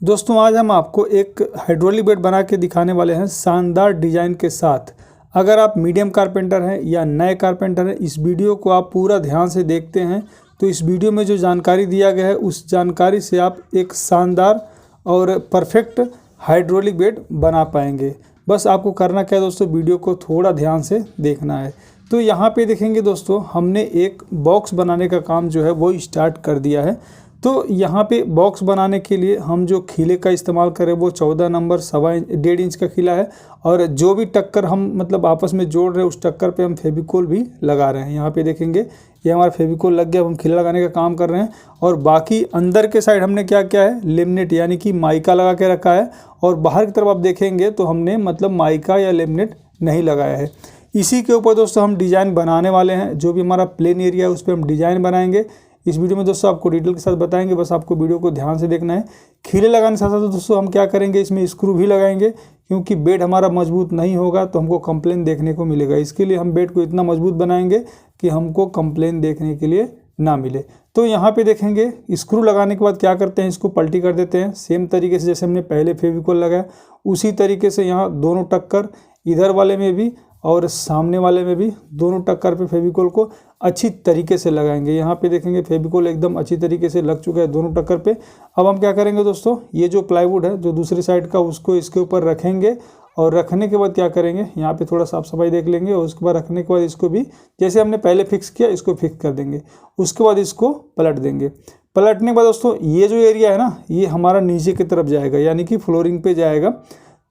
दोस्तों आज हम आपको एक हाइड्रोलिक बेड बना के दिखाने वाले हैं शानदार डिजाइन के साथ। अगर आप मीडियम कारपेंटर हैं या नए कारपेंटर हैं, इस वीडियो को आप पूरा ध्यान से देखते हैं तो इस वीडियो में जो जानकारी दिया गया है उस जानकारी से आप एक शानदार और परफेक्ट हाइड्रोलिक बेड बना पाएंगे। बस आपको करना क्या है दोस्तों, वीडियो को थोड़ा ध्यान से देखना है। तो यहाँ पे देखेंगे दोस्तों, हमने एक बॉक्स बनाने का काम जो है वो स्टार्ट कर दिया है। तो यहाँ पे बॉक्स बनाने के लिए हम जो खीले का इस्तेमाल करें वो 14 नंबर 1.25 इंच का खीला है। और जो भी टक्कर हम मतलब आपस में जोड़ रहे हैं उस टक्कर पे हम फेविकोल भी लगा रहे हैं। यहाँ पे देखेंगे ये हमारा फेविकोल लग गया, अब हम खीला लगाने का काम कर रहे हैं। और बाकी अंदर के साइड हमने क्या किया है, लेमिनेट यानी कि माइका लगा के रखा है। और बाहर की तरफ आप देखेंगे तो हमने मतलब माइका या लेमिनेट नहीं लगाया है। इसी के ऊपर दोस्तों हम डिज़ाइन बनाने वाले हैं। जो भी हमारा प्लेन एरिया है उस पर हम डिज़ाइन बनाएंगे। इस वीडियो में दोस्तों आपको डिटेल के साथ बताएंगे, बस आपको वीडियो को ध्यान से देखना है। खीले लगाने के साथ साथ दोस्तों हम क्या करेंगे, इसमें स्क्रू भी लगाएंगे, क्योंकि बेड हमारा मजबूत नहीं होगा तो हमको कंप्लेन देखने को मिलेगा। इसके लिए हम बेड को इतना मजबूत बनाएंगे कि हमको कंप्लेन देखने के लिए ना मिले। तो यहाँ पे देखेंगे स्क्रू लगाने के बाद क्या करते हैं, इसको पलटी कर देते हैं। सेम तरीके से जैसे हमने पहले फेविकोल लगाया उसी तरीके से यहाँ दोनों टक्कर, इधर वाले में भी और सामने वाले में भी, दोनों टक्कर पे फेविकोल को अच्छी तरीके से लगाएंगे। यहाँ पे देखेंगे फेविकोल एकदम अच्छी तरीके से लग चुका है दोनों टक्कर पे। अब हम क्या करेंगे दोस्तों, ये जो प्लाईवुड है जो दूसरी साइड का उसको इसके ऊपर रखेंगे। और रखने के बाद क्या करेंगे, यहाँ पे थोड़ा साफ सफाई देख लेंगे। और उसके बाद रखने के बाद इसको भी जैसे हमने पहले फिक्स किया इसको फिक्स कर देंगे। उसके बाद इसको पलट देंगे। पलटने के बाद दोस्तों ये जो एरिया है ना, ये हमारा नीचे की तरफ जाएगा यानी कि फ्लोरिंग पे जाएगा।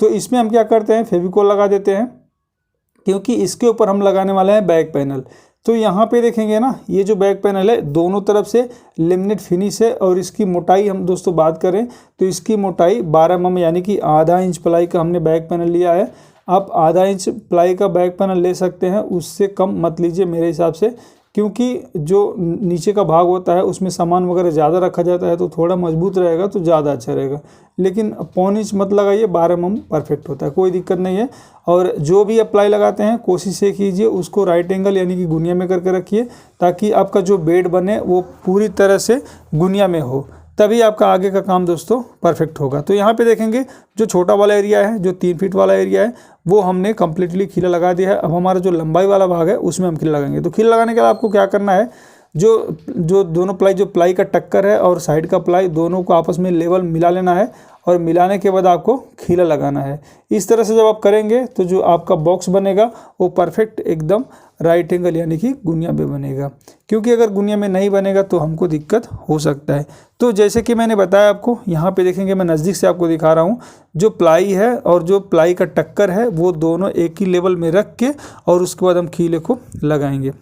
तो इसमें हम क्या करते हैं, फेविकोल लगा देते हैं, क्योंकि इसके ऊपर हम लगाने वाले हैं बैक पैनल। तो यहाँ पे देखेंगे ना, ये जो बैक पैनल है दोनों तरफ से लेमिनेट फिनिश है। और इसकी मोटाई हम दोस्तों बात करें तो इसकी मोटाई 12 mm यानी कि आधा इंच प्लाई का हमने बैक पैनल लिया है। आप आधा इंच प्लाई का बैक पैनल ले सकते हैं, उससे कम मत लीजिए मेरे हिसाब से, क्योंकि जो नीचे का भाग होता है उसमें सामान वगैरह ज़्यादा रखा जाता है तो थोड़ा मजबूत रहेगा तो ज़्यादा अच्छा रहेगा। लेकिन 1.25 इंच मत लगाइए, 12 mm परफेक्ट होता है, कोई दिक्कत नहीं है। और जो भी अप्लाई लगाते हैं कोशिश ये कीजिए उसको राइट एंगल यानी कि गुनिया में करके रखिए, ताकि आपका जो बेड बने वो पूरी तरह से गुनिया में हो, तभी आपका आगे का काम दोस्तों परफेक्ट होगा। तो यहाँ पे देखेंगे जो छोटा वाला एरिया है, जो 3 फीट वाला एरिया है, वो हमने कम्प्लीटली खीला लगा दिया है। अब हमारा जो लंबाई वाला भाग है उसमें हम खीला लगाएंगे। तो खीला लगाने के लिए आपको क्या करना है, जो दोनों प्लाई, जो प्लाई का टक्कर है और साइड का प्लाई, दोनों को आपस में लेवल मिला लेना है। और मिलाने के बाद आपको खीला लगाना है। इस तरह से जब आप करेंगे तो जो आपका बॉक्स बनेगा वो परफेक्ट एकदम राइट एंगल यानी कि गुनिया में बनेगा। क्योंकि अगर गुनिया में नहीं बनेगा तो हमको दिक्कत हो सकता है। तो जैसे कि मैंने बताया आपको, यहाँ पे देखेंगे मैं नज़दीक से आपको दिखा रहा हूँ, जो प्लाई है और जो प्लाई का टक्कर है वो दोनों एक ही लेवल में रख के और उसके बाद हम खीले को लगाएंगे।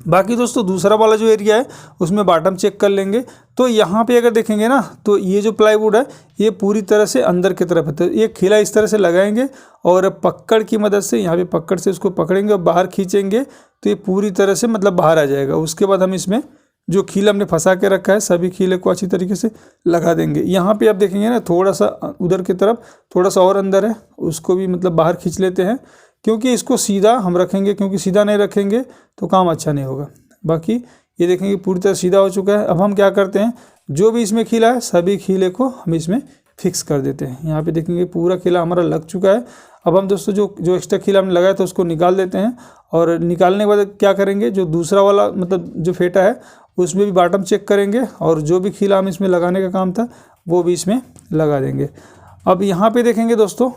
बाकी दोस्तों दूसरा वाला जो एरिया है उसमें बॉटम चेक कर लेंगे। तो यहाँ पे अगर देखेंगे ना, तो ये जो प्लाईवुड है ये पूरी तरह से अंदर की तरफ है। तो ये खीला इस तरह से लगाएंगे और पकड़ की मदद से, यहाँ पे पकड़ से उसको पकड़ेंगे और बाहर खींचेंगे तो ये पूरी तरह से मतलब बाहर आ जाएगा। उसके बाद हम इसमें जो खीला हमने फंसा के रखा है सभी खीले को अच्छी तरीके से लगा देंगे। यहाँ पे आप देखेंगे ना, थोड़ा सा उधर की तरफ थोड़ा सा और अंदर है, उसको भी मतलब बाहर खींच लेते हैं, क्योंकि इसको सीधा हम रखेंगे, क्योंकि सीधा नहीं रखेंगे तो काम अच्छा नहीं होगा। बाकी ये देखेंगे पूरी तरह सीधा हो चुका है। अब हम क्या करते हैं, जो भी इसमें खीला है सभी खीले को हम इसमें फिक्स कर देते हैं। यहाँ पे देखेंगे पूरा खीला हमारा लग चुका है। अब हम दोस्तों जो एक्स्ट्रा खीला हमने लगाया था उसको निकाल देते हैं। और निकालने के बाद क्या करेंगे, जो दूसरा वाला मतलब जो फेटा है उसमें भी बॉटम चेक करेंगे और जो भी खीला हम इसमें लगाने का काम था वो भी इसमें लगा देंगे। अब यहाँ पे देखेंगे दोस्तों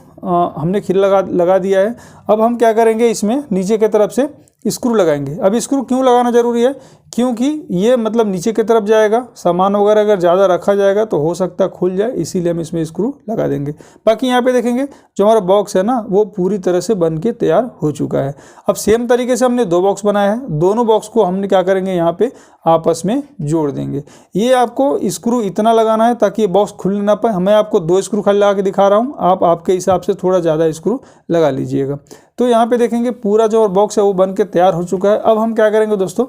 हमने खीला लगा दिया है। अब हम क्या करेंगे, इसमें नीचे की तरफ से स्क्रू लगाएंगे। अब स्क्रू क्यों लगाना ज़रूरी है, क्योंकि ये मतलब नीचे की तरफ जाएगा, सामान वगैरह अगर ज़्यादा रखा जाएगा तो हो सकता है खुल जाए, इसीलिए हम इसमें स्क्रू लगा देंगे। बाकी यहाँ पे देखेंगे जो हमारा बॉक्स है ना वो पूरी तरह से बन के तैयार हो चुका है। अब सेम तरीके से हमने 2 बॉक्स बनाए हैं, दोनों बॉक्स को हमने क्या करेंगे यहाँ पे आपस में जोड़ देंगे। ये आपको स्क्रू इतना लगाना है ताकि ये बॉक्स खुल ना पाए। मैं आपको 2 स्क्रू खाली लगा के दिखा रहा हूँ, आप आपके हिसाब से थोड़ा ज़्यादा स्क्रू लगा लीजिएगा। तो यहाँ पे देखेंगे पूरा जो बॉक्स है वो बन के तैयार हो चुका है। अब हम क्या करेंगे दोस्तों,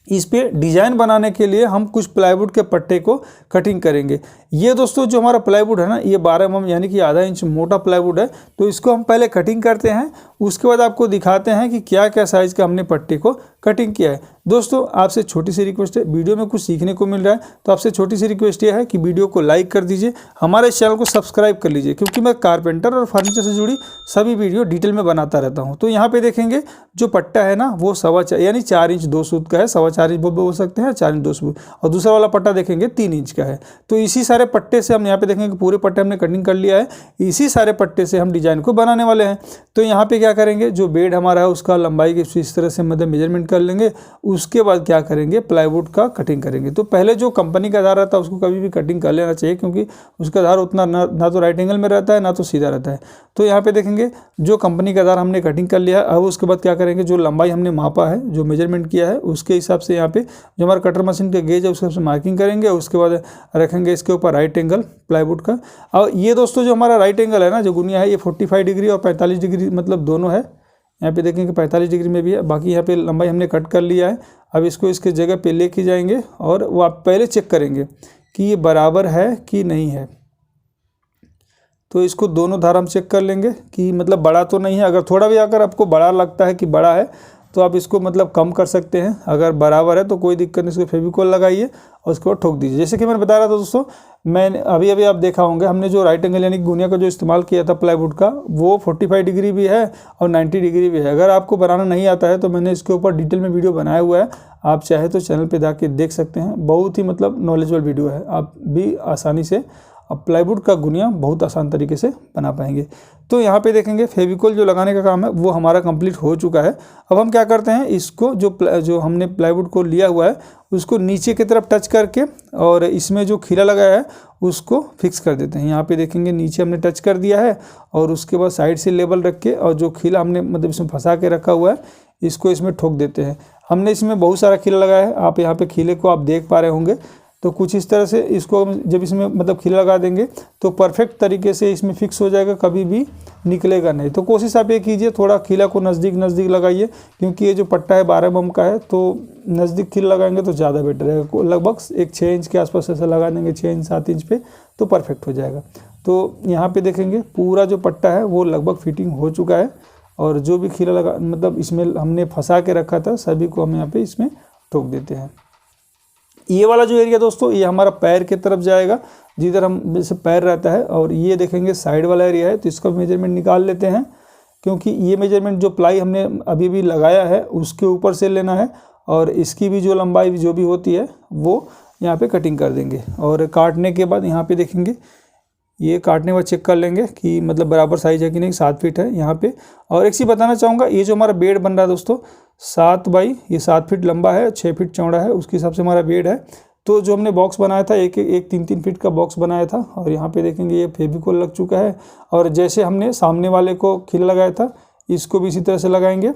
इस पे डिज़ाइन बनाने के लिए हम कुछ प्लाईवुड के पट्टे को कटिंग करेंगे। ये दोस्तों जो हमारा प्लाईवुड है ना, ये 12 mm यानी कि आधा इंच मोटा प्लाईवुड है। तो इसको हम पहले कटिंग करते हैं, उसके बाद आपको दिखाते हैं कि क्या क्या साइज़ का हमने पट्टे को कटिंग किया है। दोस्तों आपसे छोटी सी रिक्वेस्ट है, वीडियो में कुछ सीखने को मिल रहा है तो आपसे छोटी सी रिक्वेस्ट यह है कि वीडियो को लाइक कर दीजिए, हमारे चैनल को सब्सक्राइब कर लीजिए, क्योंकि मैं कारपेंटर और फर्नीचर से जुड़ी सभी वीडियो डिटेल में बनाता रहता हूँ। तो यहाँ पे देखेंगे जो पट्टा है ना वो 4.25 यानी 4 इंच 2 सूत का है, 4.25 इंच बोल सकते हैं, 4 इंच 2 सूत, और दूसरा वाला पट्टा देखेंगे 3 इंच का है। तो इसी सारे पट्टे से हम यहाँ पे देखेंगे पूरे पट्टे हमने कटिंग कर लिया है, इसी सारे पट्टे से हम डिजाइन को बनाने वाले हैं। तो यहाँ पे क्या करेंगे, जो बेड हमारा है उसका लंबाई की इस तरह से मतलब मेजरमेंट कर लेंगे, उसके बाद क्या करेंगे प्लाईवुड का कटिंग करेंगे। तो पहले जो कंपनी का आधार रहता है उसको कभी भी कटिंग कर लेना चाहिए, क्योंकि उसका आधार उतना ना तो राइट एंगल में रहता है ना तो सीधा रहता है। तो यहाँ पे देखेंगे जो कंपनी का आधार हमने कटिंग कर लिया है, अब उसके बाद क्या करेंगे, जो लंबाई हमने मापा है, जो मेजरमेंट किया है, उसके हिसाब से यहाँ पे जो हमारा कटर मशीन का गेज है उसके हिसाब से मार्किंग करेंगे। उसके बाद रखेंगे इसके ऊपर राइट एंगल प्लाईवुड का। और ये दोस्तों जो हमारा राइट एंगल है ना, जो गुनिया है, ये 45 डिग्री और 45 डिग्री मतलब दोनों है। यहाँ पे देखेंगे 45 डिग्री में भी है, बाकी यहाँ पे लंबाई हमने कट कर लिया है। अब इसको इसके जगह पे लेके जाएंगे और वो आप पहले चेक करेंगे कि ये बराबर है कि नहीं है। तो इसको दोनों धार हम चेक कर लेंगे कि मतलब बड़ा तो नहीं है। अगर थोड़ा भी अगर आपको बड़ा लगता है कि बड़ा है तो आप इसको मतलब कम कर सकते हैं, अगर बराबर है तो कोई दिक्कत नहीं, इसको फेविकोल लगाइए और उसके बाद ठोक दीजिए। जैसे कि मैंने बता रहा था दोस्तों, मैंने अभी आप देखा होंगे, हमने जो राइट एंगल यानी गुनिया का जो इस्तेमाल किया था प्लाईवुड का, वो 45 डिग्री भी है और 90 डिग्री भी है। अगर आपको बनाना नहीं आता है तो मैंने इसके ऊपर डिटेल में वीडियो बनाया हुआ है, आप चाहे तो चैनल पर जाके देख सकते हैं। बहुत ही मतलब नॉलेजेबल वीडियो है, आप भी आसानी से अब प्लाईवुड का गुनिया बहुत आसान तरीके से बना पाएंगे। तो यहाँ पे देखेंगे फेविकोल जो लगाने का काम है वो हमारा कंप्लीट हो चुका है। अब हम क्या करते हैं, इसको जो हमने प्लाईवुड को लिया हुआ है उसको नीचे की तरफ टच करके और इसमें जो खीला लगाया है उसको फिक्स कर देते हैं। यहाँ पे देखेंगे नीचे हमने टच कर दिया है और उसके बाद साइड से लेवल रख के और जो खीला हमने मतलब इसमें फंसा के रखा हुआ है इसको इसमें ठोक देते हैं। हमने इसमें बहुत सारा खीला लगाया है, आप यहाँ पे खीले को आप देख पा रहे होंगे। तो कुछ इस तरह से इसको जब इसमें मतलब खीला लगा देंगे तो परफेक्ट तरीके से इसमें फिक्स हो जाएगा, कभी भी निकलेगा नहीं। तो कोशिश आप ये कीजिए, थोड़ा खीला को नज़दीक लगाइए, क्योंकि ये जो पट्टा है 12 mm का है, तो नज़दीक खीला लगाएंगे तो ज़्यादा बेटर है। लगभग एक 6 इंच के आसपास ऐसा लगा देंगे, 6 इंच 7 इंच पे, तो परफेक्ट हो जाएगा। तो यहाँ पे देखेंगे पूरा जो पट्टा है वो लगभग फिटिंग हो चुका है और जो भी खीला लगा मतलब इसमें हमने फंसा के रखा था सभी को हम यहाँ पे इसमें ठोक देते हैं। ये वाला जो एरिया दोस्तों ये हमारा पैर की तरफ जाएगा, जिधर हम जैसे पैर रहता है, और ये देखेंगे साइड वाला एरिया है। तो इसका मेजरमेंट निकाल लेते हैं, क्योंकि ये मेजरमेंट जो प्लाई हमने अभी लगाया है उसके ऊपर से लेना है, और इसकी भी जो लंबाई जो भी होती है वो यहाँ पे कटिंग कर देंगे। और काटने के बाद यहाँ पे देखेंगे, ये काटने के बाद चेक कर लेंगे कि मतलब बराबर साइज है कि नहीं, 7 फीट है यहाँ पे। और एक चीज़ बताना चाहूँगा, ये जो हमारा बेड बन रहा है दोस्तों 7 फीट लंबा है, 6 फीट चौड़ा है, उसके हिसाब से हमारा बेड है। तो जो हमने बॉक्स बनाया था एक 3 फीट का बॉक्स बनाया था, और यहाँ पे देखेंगे ये फेविकोल लग चुका है। और जैसे हमने सामने वाले को खीला लगाया था इसको भी इसी तरह से लगाएंगे।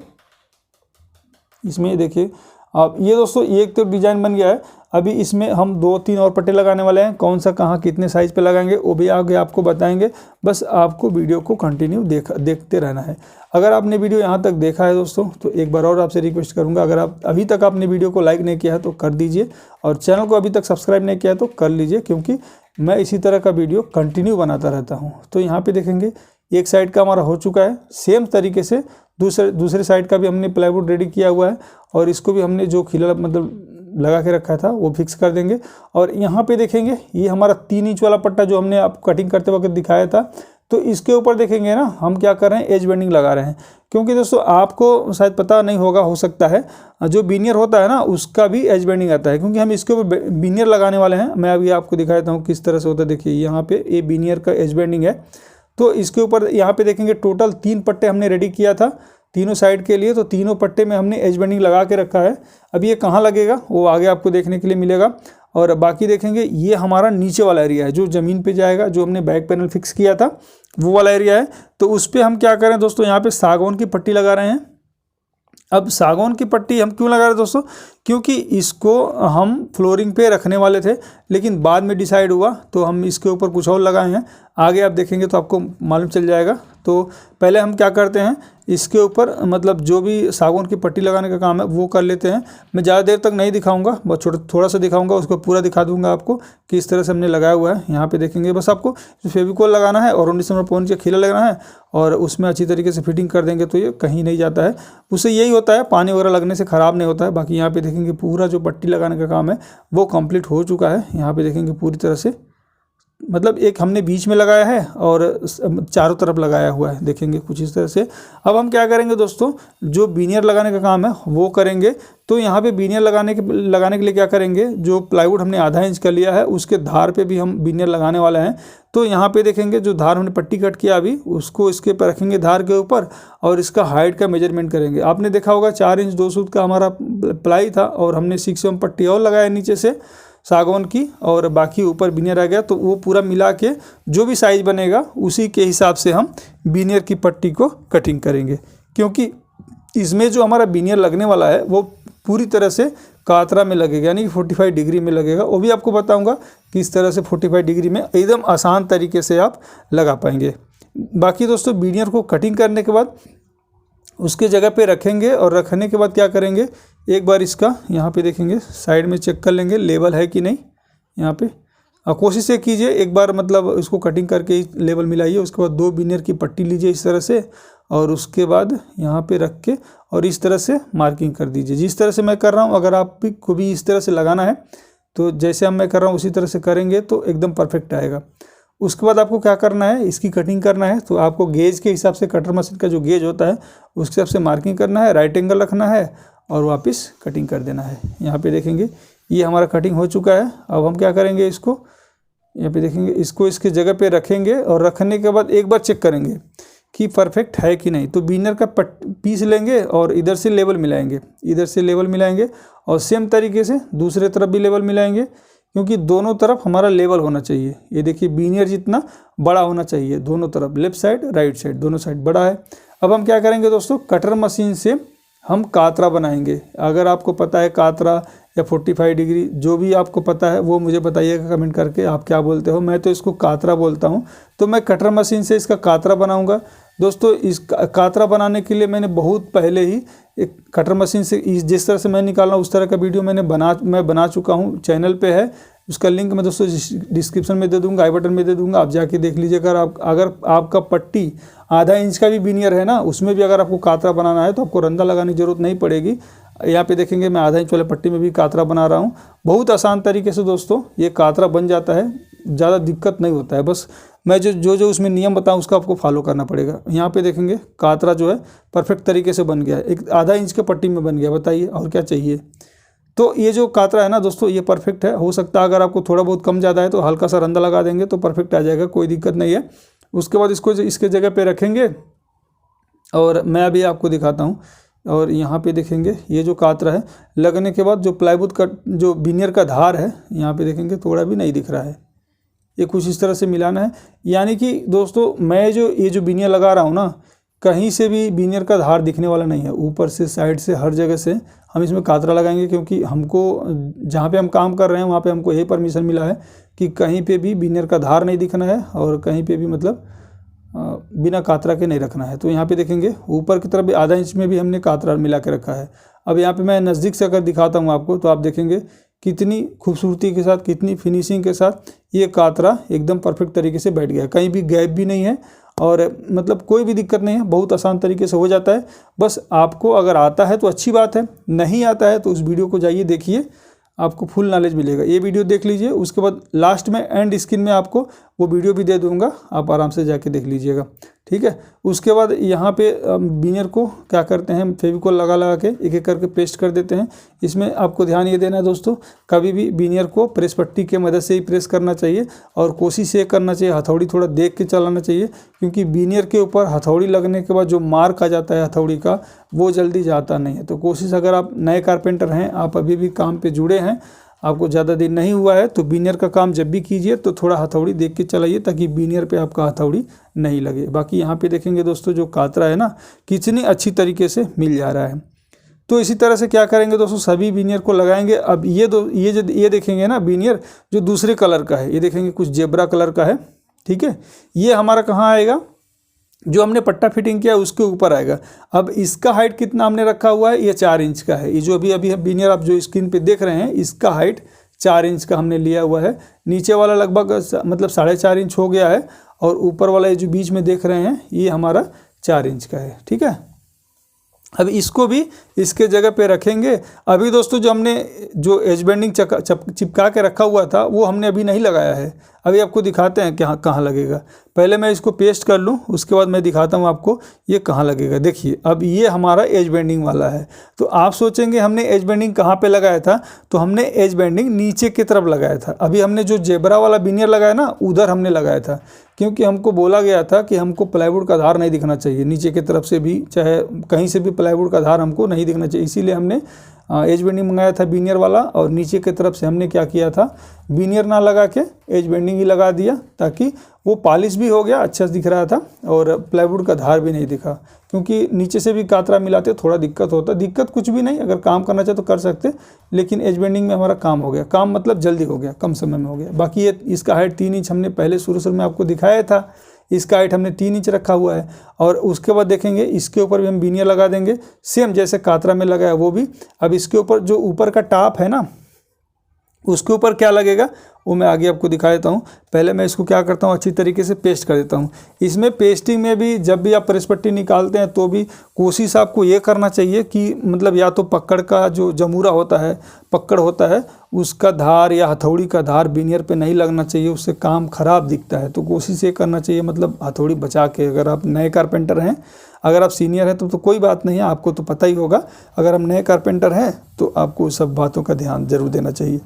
इसमें देखिए अब ये दोस्तों एक तो डिज़ाइन बन गया है। अभी इसमें हम 2-3 और पट्टे लगाने वाले हैं, कौन सा कहाँ कितने साइज़ पे लगाएंगे वो भी आगे आपको बताएंगे। बस आपको वीडियो को कंटिन्यू देखते रहना है। अगर आपने वीडियो यहाँ तक देखा है दोस्तों तो एक बार और आपसे रिक्वेस्ट करूँगा, अगर आप अभी तक आपने वीडियो को लाइक नहीं किया है तो कर दीजिए, और चैनल को अभी तक सब्सक्राइब नहीं किया है तो कर लीजिए, क्योंकि मैं इसी तरह का वीडियो कंटिन्यू बनाता रहता हूँ। तो यहाँ पर देखेंगे एक साइड का हमारा हो चुका है, सेम तरीके से दूसरे साइड का भी हमने प्लाईवुड रेडी किया हुआ है, और इसको भी हमने जो खीला मतलब लगा के रखा था वो फिक्स कर देंगे। और यहाँ पे देखेंगे ये हमारा 3 इंच वाला पट्टा जो हमने आपको कटिंग करते वक्त दिखाया था, तो इसके ऊपर देखेंगे ना हम क्या कर रहे हैं, एज बेंडिंग लगा रहे हैं। क्योंकि दोस्तों आपको शायद पता नहीं होगा, हो सकता है जो बीनियर होता है ना उसका भी एज बेंडिंग आता है, क्योंकि हम इसके ऊपर बीनियर लगाने वाले हैं। मैं अभी आपको दिखाता हूँ किस तरह से होता है। देखिए यहाँ पे ये बीनियर का एज बेंडिंग है। तो इसके ऊपर यहाँ पे देखेंगे टोटल 3 पट्टे हमने रेडी किया था तीनों साइड के लिए, तो तीनों पट्टे में हमने एज बेंडिंग लगा के रखा है। अब ये कहाँ लगेगा वो आगे आपको देखने के लिए मिलेगा। और बाकी देखेंगे ये हमारा नीचे वाला एरिया है जो ज़मीन पे जाएगा, जो हमने बैक पैनल फिक्स किया था वो वाला एरिया है। तो उस पर हम क्या करें दोस्तों, यहाँ पे सागौन की पट्टी लगा रहे हैं। अब सागौन की पट्टी हम क्यों लगा रहे हैं दोस्तों, क्योंकि इसको हम फ्लोरिंग पे रखने वाले थे, लेकिन बाद में डिसाइड हुआ तो हम इसके ऊपर कुछ और लगाए हैं। आगे आप देखेंगे तो आपको मालूम चल जाएगा। तो पहले हम क्या करते हैं, इसके ऊपर मतलब जो भी सागौन की पट्टी लगाने का काम है वो कर लेते हैं। मैं ज़्यादा देर तक नहीं दिखाऊंगा, बस थोड़ा सा दिखाऊंगा, उसको पूरा दिखा दूंगा आपको कि इस तरह से हमने लगाया हुआ है। यहाँ पे देखेंगे बस आपको फेविकोल लगाना है और 19 नंबर पॉइंट का खीला लगाना है और उसमें अच्छी तरीके से फिटिंग कर देंगे तो ये कहीं नहीं जाता है। उससे यही होता है, पानी वगैरह लगने से ख़राब नहीं होता है। बाकी यहाँ पे देखेंगे पूरा जो पट्टी लगाने का काम है वो कंप्लीट हो चुका है। यहाँ पे देखेंगे पूरी तरह से, मतलब एक हमने बीच में लगाया है और चारों तरफ लगाया हुआ है, देखेंगे कुछ इस तरह से। अब हम क्या करेंगे दोस्तों, जो बीनियर लगाने का काम है वो करेंगे। तो यहाँ पे बीनियर लगाने के लिए क्या करेंगे, जो प्लाईवुड हमने आधा इंच का लिया है उसके धार पे भी हम बीनियर लगाने वाले हैं। तो यहाँ पे देखेंगे जो धार हमने पट्टी कट किया अभी, उसको इसके पर रखेंगे धार के ऊपर और इसका हाइट का मेजरमेंट करेंगे। आपने देखा होगा 4 इंच 2 सूत का हमारा प्लाई था और हमने 6 mm पट्टी और लगाया नीचे से सागौन की, और बाकी ऊपर बीनियर आ गया। तो वो पूरा मिला के जो भी साइज बनेगा उसी के हिसाब से हम बीनियर की पट्टी को कटिंग करेंगे, क्योंकि इसमें जो हमारा बीनियर लगने वाला है वो पूरी तरह से कातरा में लगेगा, यानी कि 45 डिग्री में लगेगा। वो भी आपको बताऊंगा कि इस तरह से 45 डिग्री में एकदम आसान तरीके से आप लगा पाएंगे। बाकी दोस्तों बीनियर को कटिंग करने के बाद उसके जगह पे रखेंगे और रखने के बाद क्या करेंगे, एक बार इसका यहाँ पे देखेंगे साइड में चेक कर लेंगे लेवल है कि नहीं। यहाँ पे कोशिश से कीजिए एक बार, मतलब इसको कटिंग करके लेवल मिलाइए। उसके बाद 2 बीनियर की पट्टी लीजिए इस तरह से और उसके बाद यहाँ पे रख के और इस तरह से मार्किंग कर दीजिए। जिस तरह से मैं कर रहा हूँ, अगर आप भी को भी इस तरह से लगाना है तो जैसे हम मैं कर रहा हूँ उसी तरह से करेंगे तो एकदम परफेक्ट आएगा। उसके बाद आपको क्या करना है, इसकी कटिंग करना है। तो आपको गेज के हिसाब से, कटर मशीन का जो गेज होता है उसके हिसाब से मार्किंग करना है, राइट एंगल रखना है और वापस कटिंग कर देना है। यहाँ पे देखेंगे ये हमारा कटिंग हो चुका है। अब हम क्या करेंगे, इसको यहाँ पे देखेंगे, इसको इसके जगह पे रखेंगे और रखने के बाद एक बार चेक करेंगे कि परफेक्ट है कि नहीं। तो बीनर का पीस लेंगे और इधर से लेवल मिलाएंगे, इधर से लेवल मिलाएंगे और सेम तरीके से दूसरे तरफ भी लेवल मिलाएंगे, क्योंकि दोनों तरफ हमारा लेवल होना चाहिए। ये देखिए बीनियर जितना बड़ा होना चाहिए दोनों तरफ, लेफ्ट साइड राइट साइड दोनों साइड बड़ा है। अब हम क्या करेंगे दोस्तों, कटर मशीन से हम कातरा बनाएंगे। अगर आपको पता है कातरा या 45 डिग्री, जो भी आपको पता है वो मुझे बताइएगा कमेंट करके, आप क्या बोलते हो। मैं तो इसको कातरा बोलता हूँ। तो मैं कटर मशीन से इसका कातरा बनाऊँगा। दोस्तों इस कातरा बनाने के लिए मैंने बहुत पहले ही एक कटर मशीन से जिस तरह से मैं निकालना उस तरह का वीडियो मैं बना चुका हूँ, चैनल पे है। उसका लिंक मैं दोस्तों डिस्क्रिप्शन में दे दूँगा, आई बटन में दे दूँगा, आप जाके देख लीजिएगा। अगर आपका पट्टी आधा इंच का भी बीनियर है ना, उसमें भी अगर आपको कातरा बनाना है तो आपको रंदा लगाने की जरूरत नहीं पड़ेगी। यहाँ पे देखेंगे मैं आधा इंच वाले पट्टी में भी कातरा बना रहा हूँ। बहुत आसान तरीके से दोस्तों ये कातरा बन जाता है, ज़्यादा दिक्कत नहीं होता है। बस मैं जो उसमें नियम बताऊँ उसका आपको फॉलो करना पड़ेगा। यहाँ पे देखेंगे कातरा जो है परफेक्ट तरीके से बन गया है, एक आधा इंच के पट्टी में बन गया। बताइए और क्या चाहिए। तो ये जो कातरा है ना दोस्तों ये परफेक्ट है। हो सकता है अगर आपको थोड़ा बहुत कम ज़्यादा है तो हल्का सा रंदा लगा देंगे तो परफेक्ट आ जाएगा, कोई दिक्कत नहीं है। उसके बाद इसको इसके जगह पे रखेंगे और मैं अभी आपको दिखाता हूँ। और यहाँ पे देखेंगे ये जो कातरा है लगने के बाद जो प्लाईवुड का जो बीनियर का धार है, यहाँ पे देखेंगे थोड़ा भी नहीं दिख रहा है। ये कुछ इस तरह से मिलाना है। यानी कि दोस्तों मैं ये जो बीनियर लगा रहा हूँ ना, कहीं से भी बीनियर का धार दिखने वाला नहीं है। ऊपर से साइड से हर जगह से हम इसमें कातरा लगाएंगे, क्योंकि हमको जहाँ पे हम काम कर रहे हैं वहाँ पे हमको यही परमिशन मिला है कि कहीं पे भी बीनियर का धार नहीं दिखना है और कहीं पे भी मतलब बिना कातरा के नहीं रखना है। तो यहाँ पे देखेंगे ऊपर की तरफ भी आधा इंच में भी हमने कातरा मिला के रखा है। अब यहाँ पे मैं नज़दीक से अगर दिखाता हूँ आपको तो आप देखेंगे कितनी खूबसूरती के साथ, कितनी फिनिशिंग के साथ ये कातरा एकदम परफेक्ट तरीके से बैठ गया। कहीं भी गैप भी नहीं है और मतलब कोई भी दिक्कत नहीं है, बहुत आसान तरीके से हो जाता है। बस आपको अगर आता है तो अच्छी बात है, नहीं आता है तो उस वीडियो को जाइए देखिए, आपको फुल नॉलेज मिलेगा। ये वीडियो देख लीजिए, उसके बाद लास्ट में एंड स्क्रीन में आपको वो वीडियो भी दे दूंगा, आप आराम से जाके देख लीजिएगा, ठीक है। उसके बाद यहाँ पे बीनियर को क्या करते हैं, फेविकोल लगा के एक एक करके पेस्ट कर देते हैं। इसमें आपको ध्यान ये देना है दोस्तों, कभी भी बीनियर को प्रेस पट्टी के मदद से ही प्रेस करना चाहिए और कोशिश ये करना चाहिए हथौड़ी थोड़ा देख के चलाना चाहिए, क्योंकि बीनियर के ऊपर हथौड़ी लगने के बाद जो मार्क आ जाता है हथौड़ी का वो जल्दी जाता नहीं है। तो कोशिश, अगर आप नए कारपेंटर हैं, आप अभी भी काम पे जुड़े हैं, आपको ज़्यादा दिन नहीं हुआ है, तो बीनियर का काम जब भी कीजिए तो थोड़ा हथौड़ी देख के चलाइए ताकि बीनियर पे आपका हथौड़ी नहीं लगे। बाकी यहाँ पे देखेंगे दोस्तों जो कातरा है ना कितनी अच्छी तरीके से मिल जा रहा है। तो इसी तरह से क्या करेंगे दोस्तों, सभी बीनियर को लगाएंगे। अब ये देखेंगे ना बीनियर जो दूसरे कलर का है, ये देखेंगे कुछ जेब्रा कलर का है, ठीक है। ये हमारा कहाँ आएगा, जो हमने पट्टा फिटिंग किया उसके ऊपर आएगा। अब इसका हाइट कितना हमने रखा हुआ है, ये 4 इंच का है। ये जो अभी बीनियर आप जो स्क्रीन पे देख रहे हैं, इसका हाइट 4 इंच का हमने लिया हुआ है। नीचे वाला लगभग मतलब 4.5 इंच हो गया है, और ऊपर वाला ये जो बीच में देख रहे हैं ये हमारा 4 इंच का है, ठीक है। अब इसको भी इसके जगह पे रखेंगे। अभी दोस्तों जो हमने जो एज बेंडिंग चिपका के रखा हुआ था वो हमने अभी नहीं लगाया है। अभी आपको दिखाते हैं कि कहाँ लगेगा। पहले मैं इसको पेस्ट कर लूँ, उसके बाद मैं दिखाता हूँ आपको ये कहाँ लगेगा। देखिए अब ये हमारा एज बेंडिंग वाला है। तो आप सोचेंगे हमने एज बेंडिंग कहाँ पे लगाया था, तो हमने एज बेंडिंग नीचे की तरफ लगाया था। अभी हमने जो जेब्रा वाला बीनियर लगाया ना, उधर हमने लगाया था, क्योंकि हमको बोला गया था कि हमको प्लाईवुड का धार नहीं दिखना चाहिए नीचे की तरफ से भी, चाहे कहीं से भी प्लाईवुड का धार हमको नहीं दिखना चाहिए। इसीलिए हमने एज बेंडिंग मंगाया था बीनियर वाला, और नीचे की तरफ से हमने क्या किया था, बीनियर ना लगा के एज बेंडिंग ही लगा दिया, ताकि वो पॉलिश भी हो गया, अच्छा दिख रहा था, और प्लाईवुड का धार भी नहीं दिखा। क्योंकि नीचे से भी कातरा मिलाते थोड़ा दिक्कत होता। दिक्कत कुछ भी नहीं, अगर काम करना चाहे तो कर सकते, लेकिन एज बेंडिंग में हमारा काम हो गया, काम मतलब जल्दी हो गया, कम समय में हो गया। बाकी ये इसका हाइट 3 इंच हमने पहले शुरू में आपको दिखाया था, इसका हाइट हमने 3 इंच रखा हुआ है। और उसके बाद देखेंगे इसके ऊपर भी हम बीनियर लगा देंगे, सेम जैसे कातरा में लगाया वो भी। अब इसके ऊपर जो ऊपर का टॉप है ना, उसके ऊपर क्या लगेगा वो मैं आगे आपको दिखा देता हूँ। पहले मैं इसको क्या करता हूँ, अच्छी तरीके से पेस्ट कर देता हूँ। इसमें पेस्टिंग में भी जब भी आप प्रेस पट्टी निकालते हैं तो भी कोशिश आपको ये करना चाहिए कि मतलब या तो पकड़ का जो जमूरा होता है, पकड़ होता है, उसका धार या हथौड़ी का धार बीनियर पे नहीं लगना चाहिए, उससे काम खराब दिखता है। तो कोशिश ये करना चाहिए, मतलब हथौड़ी बचा के। अगर आप नए कारपेंटर हैं, अगर आप सीनियर हैं तो कोई बात नहीं है, आपको तो पता ही होगा। अगर हम नए कारपेंटर हैं तो आपको सब बातों का ध्यान जरूर देना चाहिए।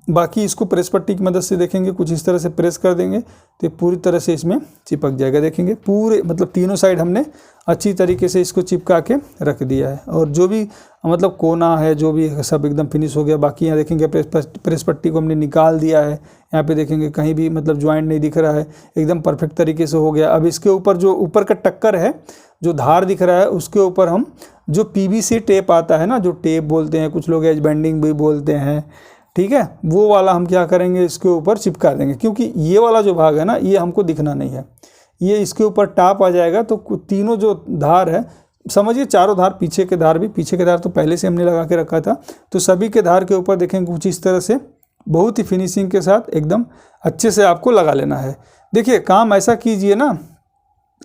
बाकी इसको प्रेस पट्टी की मदद से देखेंगे, कुछ इस तरह से प्रेस कर देंगे तो पूरी तरह से इसमें चिपक जाएगा। देखेंगे पूरे मतलब तीनों साइड हमने अच्छी तरीके से इसको चिपका के रख दिया है, और जो भी मतलब कोना है जो भी सब एकदम फिनिश हो गया। बाकी यहाँ देखेंगे प्रेस पट्टी को हमने निकाल दिया है, यहाँ पे देखेंगे कहीं भी मतलब ज्वाइंट नहीं दिख रहा है, एकदम परफेक्ट तरीके से हो गया। अब इसके ऊपर जो ऊपर का टक्कर है, जो धार दिख रहा है, उसके ऊपर हम जो PVC टेप आता है ना, जो टेप बोलते हैं, कुछ लोग एज बेंडिंग भी बोलते हैं, ठीक है, वो वाला हम क्या करेंगे इसके ऊपर चिपका देंगे। क्योंकि ये वाला जो भाग है ना, ये हमको दिखना नहीं है, ये इसके ऊपर टॉप आ जाएगा। तो तीनों जो धार है, समझिए चारों धार, पीछे के धार भी, पीछे के धार तो पहले से हमने लगा के रखा था, तो सभी के धार के ऊपर देखेंगे कुछ इस तरह से बहुत ही फिनिशिंग के साथ एकदम अच्छे से आपको लगा लेना है। देखिए काम ऐसा कीजिए ना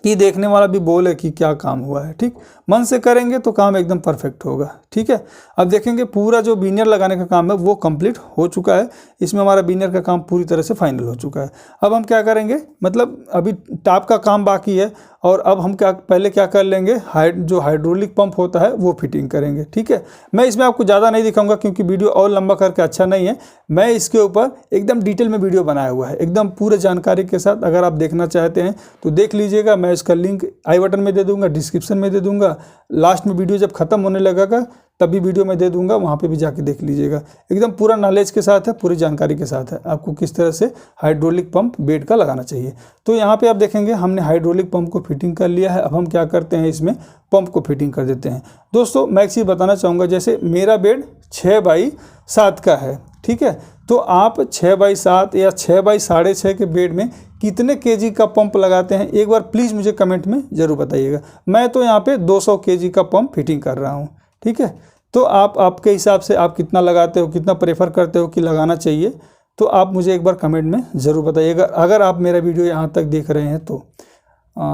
कि देखने वाला भी बोले कि क्या काम हुआ है। ठीक, मन से करेंगे तो काम एकदम परफेक्ट होगा। ठीक है, अब देखेंगे पूरा जो बीनियर लगाने का काम है वो कंप्लीट हो चुका है। इसमें हमारा बीनियर का काम पूरी तरह से फाइनल हो चुका है। अब हम क्या करेंगे, मतलब अभी टॉप का काम बाकी है, और अब हम पहले क्या कर लेंगे, जो हाइड्रोलिक पंप होता है वो फिटिंग करेंगे। ठीक है, मैं इसमें आपको ज़्यादा नहीं दिखाऊंगा क्योंकि वीडियो और लंबा करके अच्छा नहीं है। मैं इसके ऊपर एकदम डिटेल में वीडियो बनाया हुआ है, एकदम पूरे जानकारी के साथ। अगर आप देखना चाहते हैं तो देख लीजिएगा, मैं इसका लिंक आई बटन में दे दूंगा, डिस्क्रिप्शन में दे दूंगा, लास्ट में वीडियो जब खत्म होने लगेगा तभी वीडियो में दे दूंगा, वहाँ पे भी जाके देख लीजिएगा। एकदम पूरा नॉलेज के साथ है, पूरी जानकारी के साथ है आपको किस तरह से हाइड्रोलिक पंप बेड का लगाना चाहिए। तो यहाँ पे आप देखेंगे हमने हाइड्रोलिक पंप को फिटिंग कर लिया है। अब हम क्या करते हैं, इसमें पंप को फिटिंग कर देते हैं। दोस्तों मैं एक चीज़ बताना चाहूँगा, जैसे मेरा बेड 6x7 का है, ठीक है, तो आप 6x7 या 6x6.5 के बेड में कितने केजी का पंप लगाते हैं, एक बार प्लीज़ मुझे कमेंट में ज़रूर बताइएगा। मैं तो यहाँ पे 200 केजी का पंप फिटिंग कर रहा हूँ। ठीक है, तो आपके हिसाब से आप कितना लगाते हो, कितना प्रेफर करते हो कि लगाना चाहिए, तो आप मुझे एक बार कमेंट में ज़रूर बताइएगा, अगर आप मेरा वीडियो यहाँ तक देख रहे हैं तो।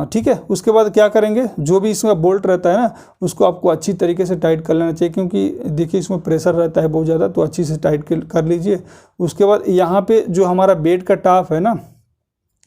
ठीक है, उसके बाद क्या करेंगे, जो भी इसमें बोल्ट रहता है ना, उसको आपको अच्छी तरीके से टाइट कर लेना चाहिए, क्योंकि देखिए इसमें प्रेशर रहता है बहुत ज़्यादा, तो अच्छी से टाइट कर लीजिए। उसके बाद यहाँ पे जो हमारा बेड का टॉप है ना,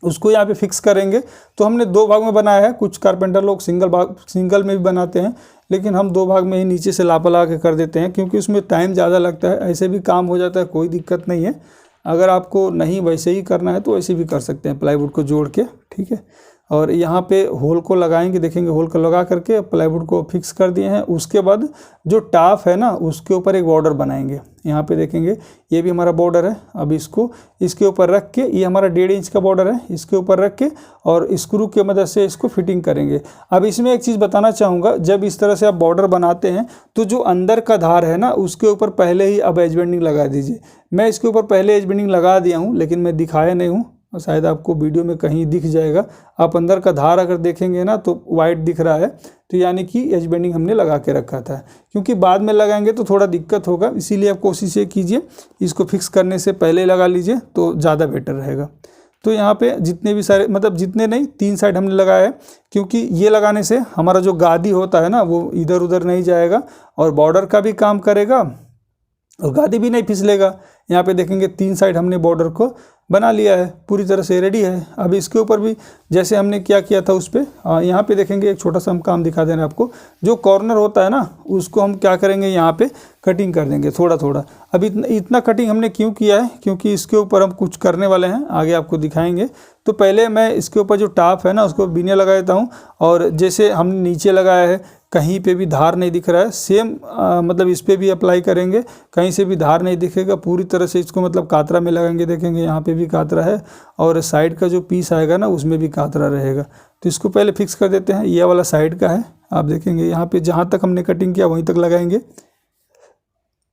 उसको यहाँ पे फिक्स करेंगे। तो हमने 2 भाग में बनाया है, कुछ कारपेंटर लोग सिंगल में भी बनाते हैं, लेकिन हम 2 भाग में ही नीचे से लापला के कर देते हैं, क्योंकि उसमें टाइम ज़्यादा लगता है। ऐसे भी काम हो जाता है, कोई दिक्कत नहीं है। अगर आपको नहीं वैसे ही करना है तो वैसे भी कर सकते हैं, प्लाईवुड को जोड़ के। ठीक है, और यहाँ पे होल को लगाएंगे, देखेंगे होल को लगा करके प्लाईवुड को फिक्स कर दिए हैं। उसके बाद जो टाप है ना उसके ऊपर एक बॉर्डर बनाएंगे। यहाँ पे देखेंगे ये भी हमारा बॉर्डर है। अब इसको इसके ऊपर रख के, ये हमारा 1.5 इंच का बॉर्डर है, इसके ऊपर रख के और स्क्रू की मदद से इसको फिटिंग करेंगे। अब इसमें एक चीज़ बताना चाहूँगा, जब इस तरह से आप बॉर्डर बनाते हैं तो जो अंदर का धार है ना उसके ऊपर पहले ही अब एज बेंडिंग लगा दीजिए। मैं इसके ऊपर पहले एज बेंडिंग लगा दिया हूँ, लेकिन मैं दिखाया नहीं हूँ, शायद आपको वीडियो में कहीं दिख जाएगा। आप अंदर का धार अगर देखेंगे ना तो वाइट दिख रहा है, तो यानी कि एज बेंडिंग हमने लगा के रखा था। क्योंकि बाद में लगाएंगे तो थोड़ा दिक्कत होगा, इसीलिए आप कोशिश ये कीजिए इसको फिक्स करने से पहले लगा लीजिए तो ज़्यादा बेटर रहेगा। तो यहाँ पे जितने भी सारे, मतलब जितने नहीं, 3 साइड हमने लगाया है, क्योंकि ये लगाने से हमारा जो गादी होता है ना वो इधर उधर नहीं जाएगा और बॉर्डर का भी काम करेगा और गादी भी नहीं फिसलेगा। यहाँ पे देखेंगे 3 साइड हमने बॉर्डर को बना लिया है, पूरी तरह से रेडी है। अब इसके ऊपर भी जैसे हमने क्या किया था उस पर, यहाँ पे देखेंगे एक छोटा सा हम काम दिखा देना आपको। जो कॉर्नर होता है ना उसको हम क्या करेंगे, यहाँ पे कटिंग कर देंगे थोड़ा थोड़ा। अब इतना कटिंग हमने क्यों किया है, क्योंकि इसके ऊपर हम कुछ करने वाले हैं, आगे आपको दिखाएंगे। तो पहले मैं इसके ऊपर जो टाप है ना उसको बिना लगा देता हूँ, और जैसे हमने नीचे लगाया है कहीं पे भी धार नहीं दिख रहा है, सेम मतलब इस पर भी अप्लाई करेंगे, कहीं से भी धार नहीं दिखेगा, पूरी तरह से इसको मतलब कातरा में लगाएंगे। देखेंगे यहाँ पे भी कातरा है और साइड का जो पीस आएगा ना उसमें भी कातरा रहेगा। तो इसको पहले फिक्स कर देते हैं। ये वाला साइड का है, आप देखेंगे यहाँ पे जहाँ तक हमने कटिंग किया वहीं तक लगाएंगे,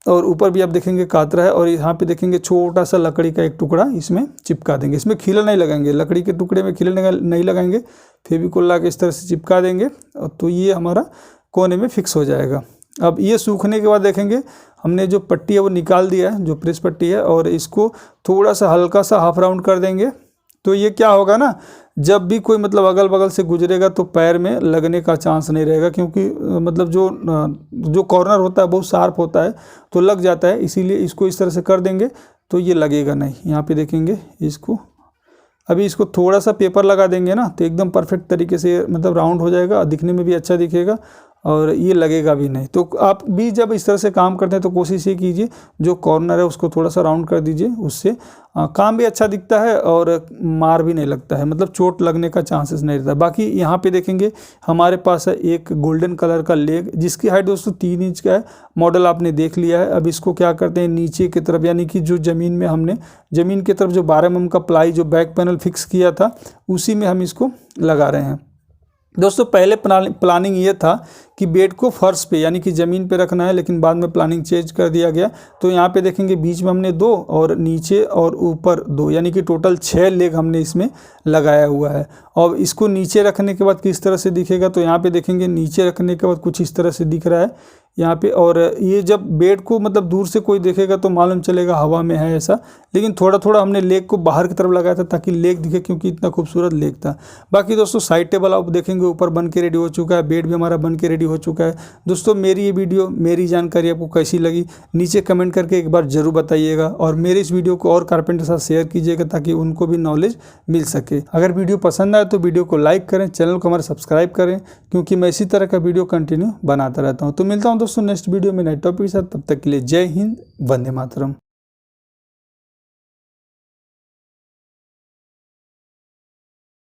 और ऊपर भी आप देखेंगे कातरा है। और यहाँ पे देखेंगे छोटा सा लकड़ी का एक टुकड़ा इसमें चिपका देंगे। इसमें खिलर नहीं लगाएंगे, लकड़ी के टुकड़े में खिलर नहीं लगाएंगे, फेविकोल ला के इस तरह से चिपका देंगे, तो ये हमारा कोने में फिक्स हो जाएगा। अब ये सूखने के बाद देखेंगे हमने जो पट्टी है वो निकाल दिया है, जो प्रेस पट्टी है, और इसको थोड़ा सा हल्का सा हाफ राउंड कर देंगे। तो ये क्या होगा ना, जब भी कोई मतलब अगल बगल से गुजरेगा तो पैर में लगने का चांस नहीं रहेगा, क्योंकि मतलब जो कॉर्नर होता है बहुत शार्प होता है तो लग जाता है, इसीलिए इसको इस तरह से कर देंगे तो ये लगेगा नहीं। यहाँ पे देखेंगे इसको, अभी इसको थोड़ा सा पेपर लगा देंगे ना तो एकदम परफेक्ट तरीके से मतलब राउंड हो जाएगा, दिखने में भी अच्छा दिखेगा और ये लगेगा भी नहीं। तो आप भी जब इस तरह से काम करते हैं तो कोशिश ये कीजिए जो कॉर्नर है उसको थोड़ा सा राउंड कर दीजिए, उससे काम भी अच्छा दिखता है और मार भी नहीं लगता है, मतलब चोट लगने का चांसेस नहीं रहता। बाकी यहाँ पे देखेंगे हमारे पास है एक गोल्डन कलर का लेग, जिसकी हाइट दोस्तों 3 इंच का है। मॉडल आपने देख लिया है। अब इसको क्या करते हैं, नीचे की तरफ यानी कि जो ज़मीन में हमने ज़मीन की तरफ जो 12 mm का प्लाई जो बैक पैनल फिक्स किया था उसी में हम इसको लगा रहे हैं। दोस्तों पहले प्लानिंग ये था कि बेड को फर्श पे यानी कि ज़मीन पे रखना है, लेकिन बाद में प्लानिंग चेंज कर दिया गया। तो यहाँ पे देखेंगे बीच में हमने 2 और नीचे और ऊपर 2, यानी कि टोटल 6 लेग हमने इसमें लगाया हुआ है। और इसको नीचे रखने के बाद किस तरह से दिखेगा, तो यहाँ पे देखेंगे नीचे रखने के बाद कुछ इस तरह से दिख रहा है यहाँ पे। और ये जब बेड को मतलब दूर से कोई देखेगा तो मालूम चलेगा हवा में है ऐसा, लेकिन थोड़ा थोड़ा हमने लेग को बाहर की तरफ लगाया था ताकि लेग दिखे, क्योंकि इतना खूबसूरत लेग था। बाकी दोस्तों साइड टेबल आप देखेंगे ऊपर बन के रेडी हो चुका है, बेड भी हमारा बन के रेडी हो चुका है। दोस्तों मेरी ये वीडियो, मेरी जानकारी आपको कैसी लगी नीचे कमेंट करके एक बार ज़रूर बताइएगा, और मेरे इस वीडियो को और कारपेंटर के साथ शेयर कीजिएगा ताकि उनको भी नॉलेज मिल सके। अगर वीडियो पसंद आए तो वीडियो को लाइक करें, चैनल को हमारा सब्सक्राइब करें, क्योंकि मैं इसी तरह का वीडियो कंटिन्यू बनाता रहता हूँ। तो मिलता हूँ दोस्तों नेक्स्ट वीडियो में नए टॉपिक के साथ, तब तक के लिए जय हिंद, वंदे मातरम।